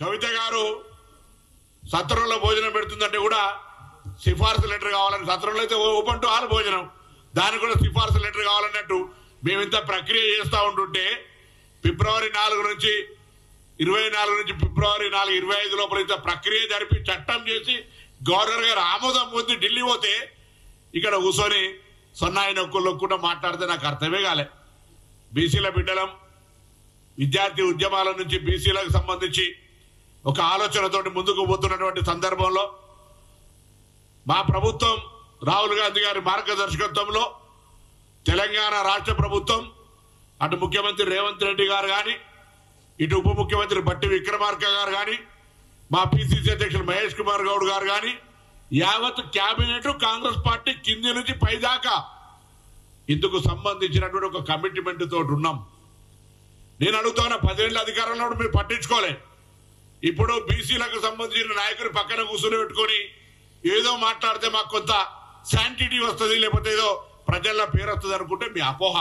కవిత గారు సత్రంలో భోజనం పెడుతుందంటే కూడా సిఫార్సు లెటర్ కావాలని, సత్రంలో అయితే ఓపెన్ టు ఆల్ భోజనం, దానికి కూడా సిఫార్సు లెటర్ కావాలన్నట్టు మేము ఇంత ప్రక్రియ చేస్తూ ఉంటుంటే ఫిబ్రవరి 4 నుంచి 24 నుంచి ఫిబ్రవరి 4, 25 లోపల ఇంత ప్రక్రియ జరిపి చట్టం చేసి గవర్నర్ గారు ఆమోదం పొంది ఢిల్లీ పోతే ఇక్కడ కూర్చొని సొన్నాయి నొక్కులు కూడా మాట్లాడితే నాకు అర్థమే కాలే. బీసీల బిడ్డలం, విద్యార్థి ఉద్యమాల నుంచి బీసీలకు సంబంధించి ఒక ఆలోచనతోటి ముందుకు పోతున్నటువంటి సందర్భంలో మా ప్రభుత్వం రాహుల్ గాంధీ గారి మార్గదర్శకత్వంలో తెలంగాణ రాష్ట్ర ప్రభుత్వం అటు ముఖ్యమంత్రి రేవంత్ రెడ్డి గారు కానీ, ఇటు ఉప ముఖ్యమంత్రి బట్టి విక్రమార్క గారు కానీ, మా పిసిసి అధ్యక్షులు మహేష్ కుమార్ గౌడ్ గారు కానీ, యావత్ క్యాబినెట్ కాంగ్రెస్ పార్టీ కింది నుంచి పైదాకా ఇందుకు సంబంధించినటువంటి ఒక కమిట్మెంట్ తోటి ఉన్నాం. నేను అడుగుతున్నా, 10 ఏళ్ళ అధికారంలో మీరు పట్టించుకోలే. ఇప్పుడు బీసీలకు సంబంధించిన నాయకులు పక్కన కూర్చుని పెట్టుకొని ఏదో మాట్లాడితే మాకు కొంత శాంటిటీ వస్తుంది, లేకపోతే ఏదో ప్రజల్లో పేరు వస్తుంది అనుకుంటే మీ అపోహ.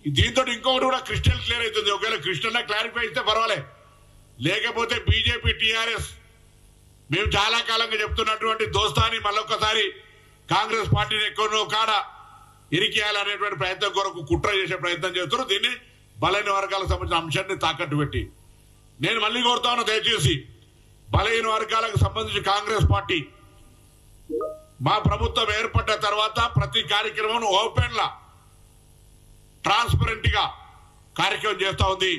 దీంతో ఇంకొకటి కూడా క్రిస్టల్ క్లియర్ అవుతుంది. ఒకవేళ క్రిస్టల్ క్లారిఫై ఇస్తే పర్వాలే, లేకపోతే బీజేపీ టీఆర్ఎస్ మేము చాలా కాలంగా చెప్తున్నటువంటి దోస్తాని మళ్ళొక్కసారి కాంగ్రెస్ పార్టీని ఎక్కడో కాడ ఇరికేయాలనేటువంటి ప్రయత్నం కొరకు కుట్ర చేసే ప్రయత్నం చేస్తున్నారు. దీన్ని బలైన వర్గాలకు సంబంధించిన అంశాన్ని తాకట్టు పెట్టి నేను మళ్ళీ కోరుతా ఉన్నా, దయచేసి బలహీన వర్గాలకు సంబంధించి కాంగ్రెస్ పార్టీ మా ప్రభుత్వం ఏర్పడ్డ తర్వాత ప్రతి కార్యక్రమం ఓపెన్ లా ట్రాన్స్పరెంట్ గా కార్యక్రమం చేస్తా ఉంది.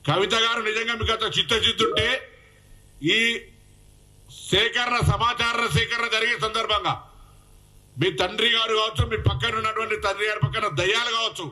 కవిత గారు నిజంగా మీకు అంత చిత్తశుద్ధి ఈ సేకరణ, సమాచార సేకరణ జరిగే సందర్భంగా మీ తండ్రి గారు కావచ్చు, మీ పక్కన ఉన్నటువంటి తండ్రి గారి పక్కన దయ్యాలు కావచ్చు,